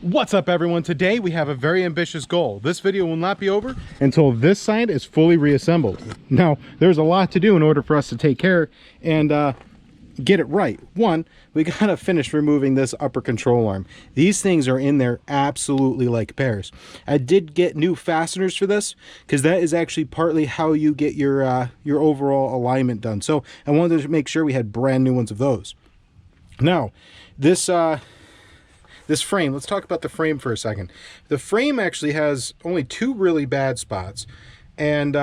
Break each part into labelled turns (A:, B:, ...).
A: What's up, everyone? Today we have a very ambitious goal. This video will not be over until this side is fully reassembled. Now, there's a lot to do in order for us to take care and get it right. One, we gotta finish removing this upper control arm. These things are in there absolutely like bears. I did get new fasteners for this because that is actually partly how you get your overall alignment done. So I wanted to make sure we had brand new ones of those. Now, this frame, let's talk about the frame for a second. The frame actually has only two really bad spots, and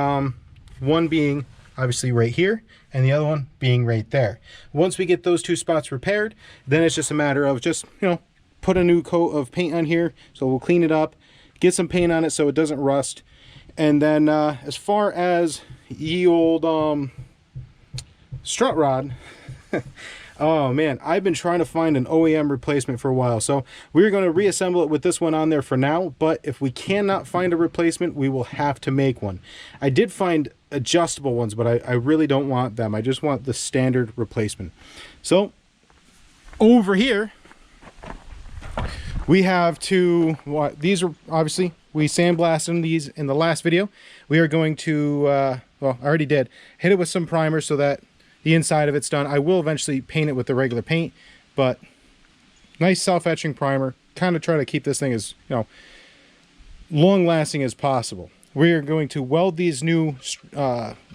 A: one being obviously right here and the other one being right there. Once we get those two spots repaired, then it's just a matter of just, you know, put a new coat of paint on here. So we'll clean it up, get some paint on it so it doesn't rust. And then as far as ye old strut rod, oh man, I've been trying to find an OEM replacement for a while, so we're going to reassemble it with this one on there for now. But if we cannot find a replacement, we will have to make one. I did find adjustable ones, but I really don't want them. I just want the standard replacement. So over here we have to, these are obviously, we sandblasted these in the last video. We are going to well, I already did, hit it with some primer so that the inside of it's done. I will eventually paint it with the regular paint, but nice self-etching primer. Kind of try to keep this thing as, you know, long-lasting as possible. We are going to weld these new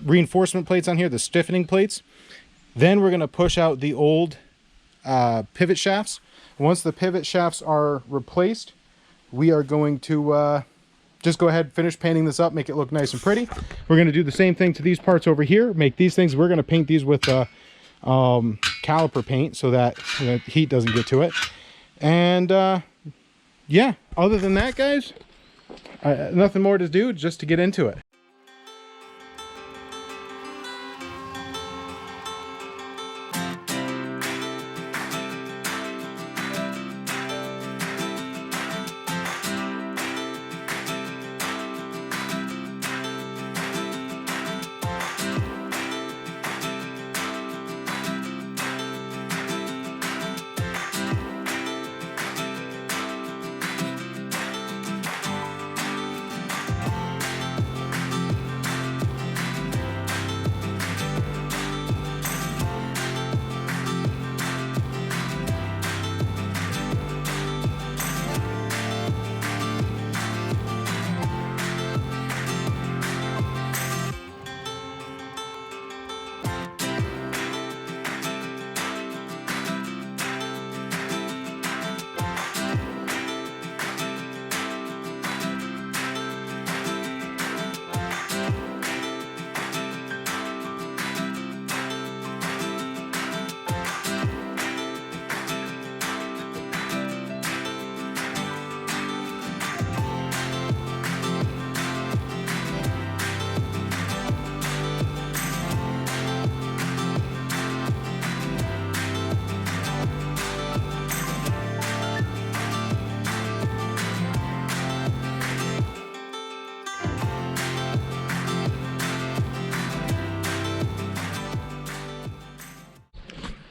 A: reinforcement plates on here, the stiffening plates. Then we're going to push out the old pivot shafts. Once the pivot shafts are replaced, we are going to just go ahead, finish painting this up, make it look nice and pretty. We're going to do the same thing to these parts over here, make these things, we're going to paint these with caliper paint so that, you know, heat doesn't get to it. And yeah, other than that, guys, nothing more to do, just to get into it.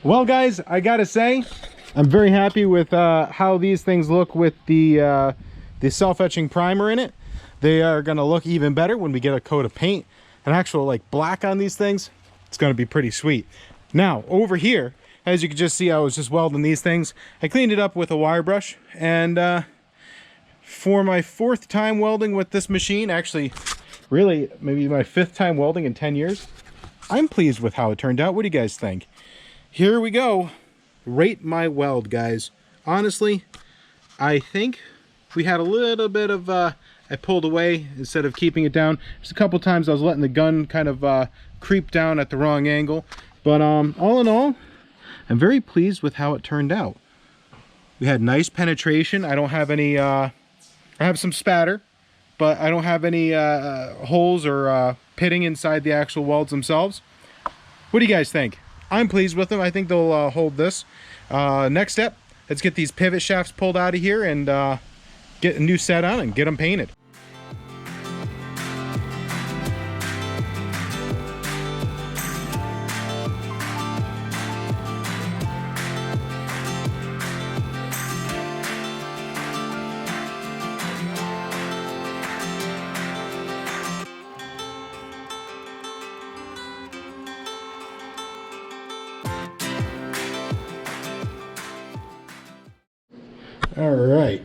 A: Well, guys, I gotta say, I'm very happy with how these things look with the self-etching primer in it. They are gonna look even better when we get a coat of paint, an actual like black on these things. It's gonna be pretty sweet. Now, over here, as you can just see, I was just welding these things. I cleaned it up with a wire brush, and for my fourth time welding with this machine, actually, really, maybe my fifth time welding in 10 years, I'm pleased with how it turned out. What do you guys think? Here we go. Rate my weld, guys. Honestly, I think we had a little bit of, I pulled away instead of keeping it down. Just a couple times I was letting the gun kind of creep down at the wrong angle. But all in all, I'm very pleased with how it turned out. We had nice penetration. I don't have any, I have some spatter, but I don't have any holes or pitting inside the actual welds themselves. What do you guys think? I'm pleased with them. I think they'll hold this. Next step, let's get these pivot shafts pulled out of here and get a new set on and get them painted. All right.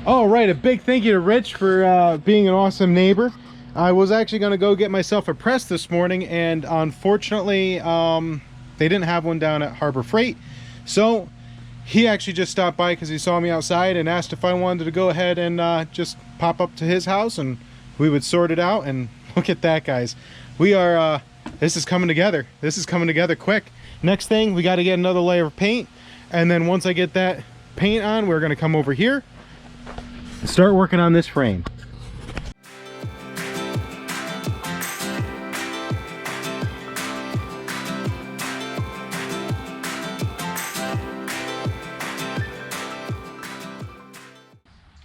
A: All right, a big thank you to Rich for being an awesome neighbor. I was actually going to go get myself a press this morning, and unfortunately they didn't have one down at Harbor Freight. So he actually just stopped by because he saw me outside and asked if I wanted to go ahead and just pop up to his house and we would sort it out. And look at that, guys. We are, this is coming together. This is coming together quick. Next thing, we got to get another layer of paint. And then once I get that paint on, we're going to come over here and start working on this frame.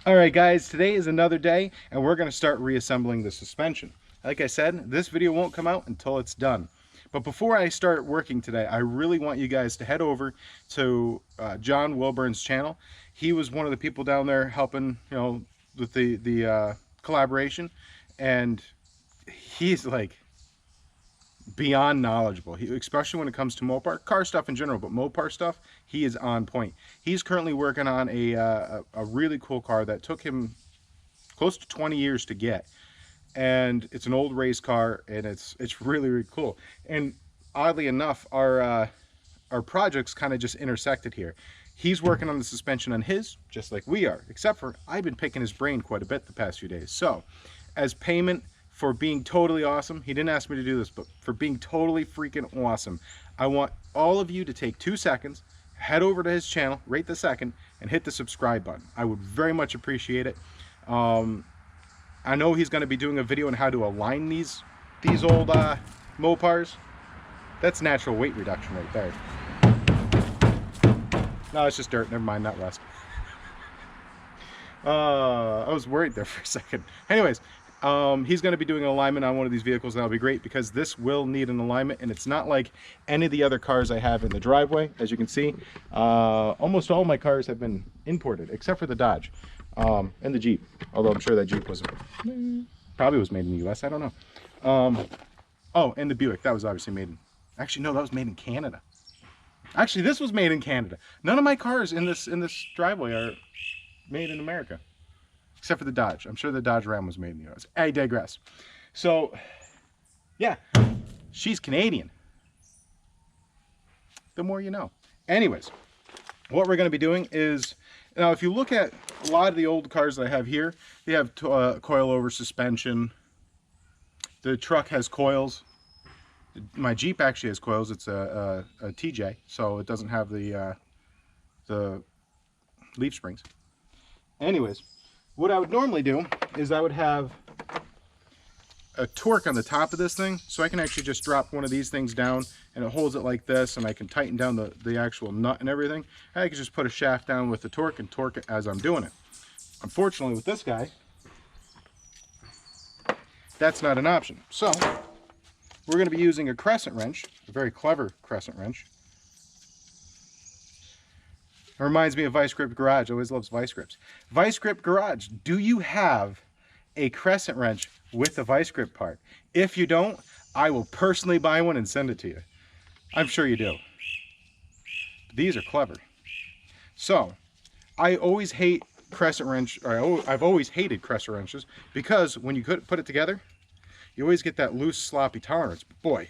A: All right, guys, today is another day and we're going to start reassembling the suspension. Like I said, this video won't come out until it's done. But before I start working today, I really want you guys to head over to John Wilburn's channel. He was one of the people down there helping, you know, with the collaboration, and he's like beyond knowledgeable. Especially when it comes to Mopar, car stuff in general, but Mopar stuff, he is on point. He's currently working on a really cool car that took him close to 20 years to get. And it's an old race car, and it's really, really cool. And oddly enough, our projects kind of just intersected here. He's working on the suspension on his, just like we are, except for I've been picking his brain quite a bit the past few days. So as payment for being totally awesome, he didn't ask me to do this, but for being totally freaking awesome, I want all of you to take 2 seconds, head over to his channel right this second, and hit the subscribe button. I would very much appreciate it. I know he's going to be doing a video on how to align these old Mopars. That's natural weight reduction right there. No, it's just dirt. Never mind, not rust. I was worried there for a second. Anyways, he's going to be doing an alignment on one of these vehicles, and that'll be great because this will need an alignment, and it's not like any of the other cars I have in the driveway. As you can see, almost all my cars have been imported except for the Dodge and the Jeep, although I'm sure that Jeep was probably was made in the US. I don't know. Oh, and the Buick, that was obviously made in, actually no, that was made in Canada. Actually, this was made in Canada. None of my cars in this driveway are made in America, except for the Dodge. I'm sure the Dodge Ram was made in the US. I digress. So, yeah, she's Canadian. The more you know. Anyways, what we're going to be doing is, now if you look at a lot of the old cars that I have here, they have coilover suspension. The truck has coils. My Jeep actually has coils. It's a TJ, so it doesn't have the leaf springs. Anyways, what I would normally do is I would have a torque on the top of this thing, so I can actually just drop one of these things down and it holds it like this, and I can tighten down the actual nut and everything. And I can just put a shaft down with the torque and torque it as I'm doing it. Unfortunately with this guy, that's not an option. So we're going to be using a crescent wrench, a very clever crescent wrench. It reminds me of Vice Grip Garage. I always loves Vice Grips. Vice Grip Garage, do you have a crescent wrench with the Vice Grip part? If you don't, I will personally buy one and send it to you. I'm sure you do. These are clever. So, I always hate crescent wrench, or I've always hated crescent wrenches, because when you put it together, you always get that loose, sloppy tolerance. But boy,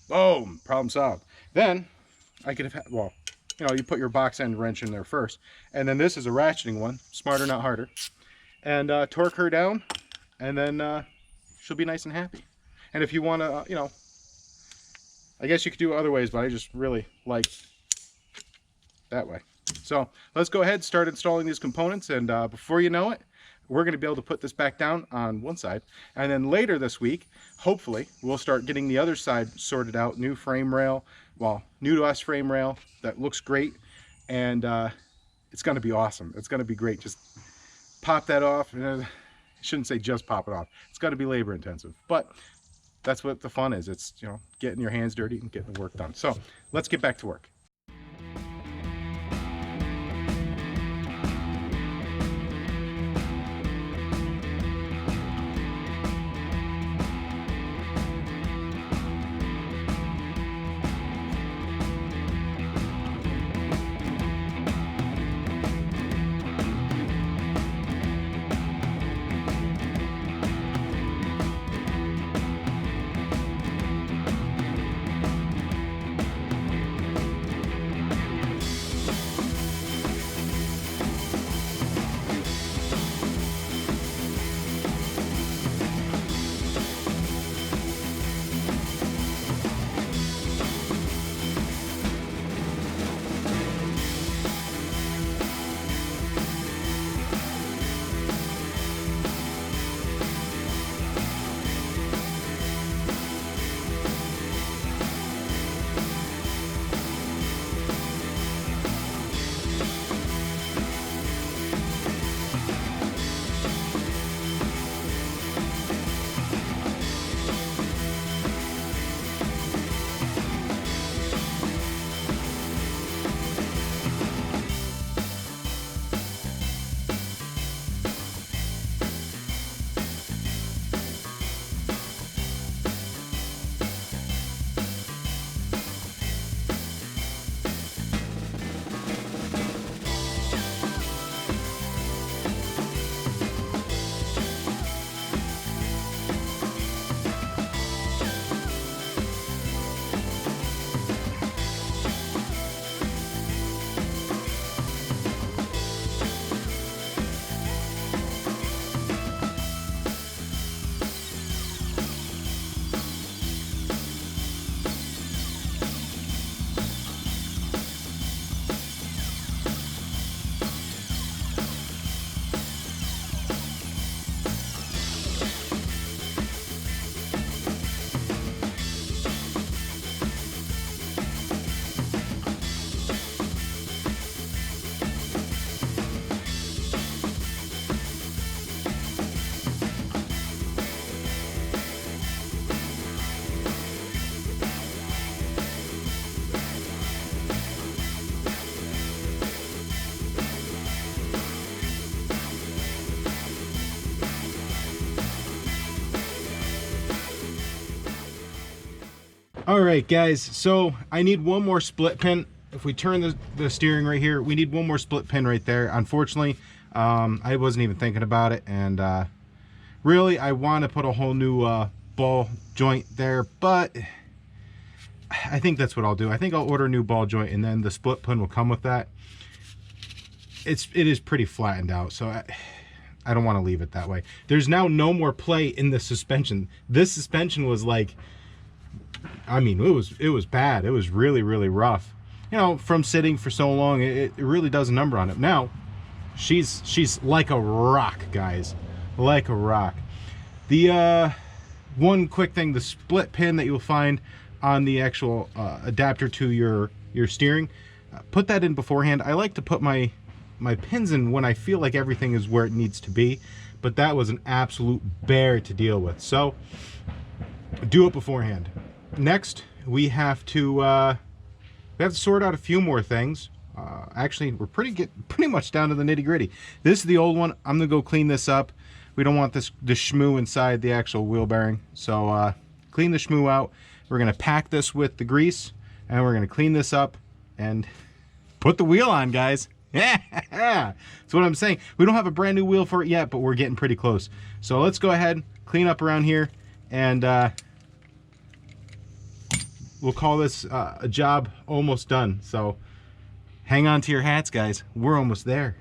A: boom, problem solved. Then, I could have had, well, you know, you put your box end wrench in there first, and then this is a ratcheting one, smarter, not harder, and torque her down, and then she'll be nice and happy. And if you want to, you know, I guess you could do it other ways, but I just really like that way. So let's go ahead and start installing these components, and before you know it, we're going to be able to put this back down on one side, and then later this week, hopefully, we'll start getting the other side sorted out. New frame rail, well, new to us frame rail that looks great, and it's going to be awesome. It's going to be great. Just pop that off. I shouldn't say just pop it off. It's got to be labor intensive, but that's what the fun is. It's, you know, getting your hands dirty and getting the work done. So let's get back to work. All right, guys, so I need one more split pin. If we turn the steering right here, we need one more split pin right there. Unfortunately, I wasn't even thinking about it, and really I want to put a whole new ball joint there, but I think that's what I'll do. I think I'll order a new ball joint, and then the split pin will come with that. It is pretty flattened out, so I don't want to leave it that way. There's now no more play in the suspension. This suspension was like, I mean, it was bad. It was really, really rough. You know, from sitting for so long, it really does a number on it. Now, she's like a rock, guys, like a rock. The one quick thing, the split pin that you'll find on the actual adapter to your steering, put that in beforehand. I like to put my pins in when I feel like everything is where it needs to be, but that was an absolute bear to deal with. So do it beforehand. Next, we have to sort out a few more things. Actually, we're pretty much down to the nitty-gritty. This is the old one. I'm gonna go clean this up. We don't want the schmoo inside the actual wheel bearing, so clean the schmoo out. We're gonna pack this with the grease, and we're gonna clean this up and put the wheel on, guys. Yeah, that's what I'm saying. We don't have a brand new wheel for it yet, but we're getting pretty close. So let's go ahead, clean up around here, and we'll call this a job almost done. So hang on to your hats, guys. We're almost there.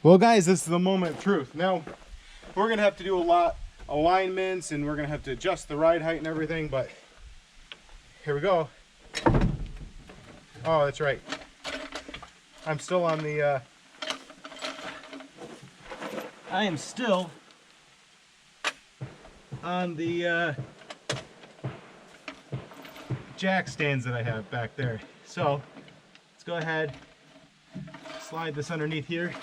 A: Well, guys, this is the moment of truth. Now, we're gonna have to do a lot of alignments, and we're gonna have to adjust the ride height and everything, but here we go. Oh, that's right. I'm still on the, I am still on the jack stands that I have back there. So, let's go ahead, slide this underneath here.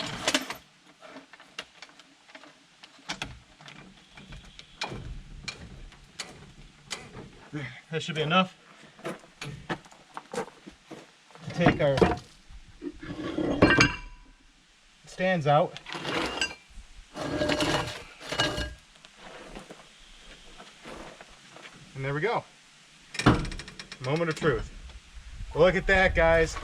A: That should be enough to take our stands out. And there we go. Moment of truth. Look at that, guys.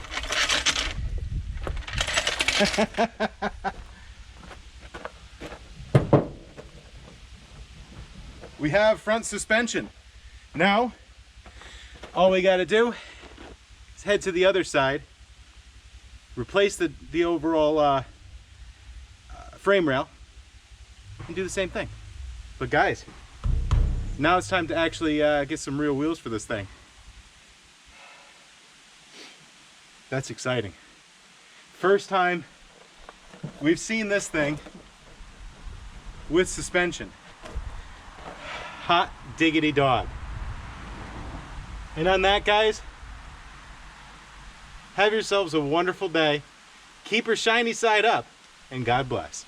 A: We have front suspension. Now, all we got to do is head to the other side, replace the overall frame rail, and do the same thing. But guys, now it's time to actually get some real wheels for this thing. That's exciting. First time we've seen this thing with suspension. Hot diggity dog. And on that, guys, have yourselves a wonderful day. Keep your shiny side up, and God bless.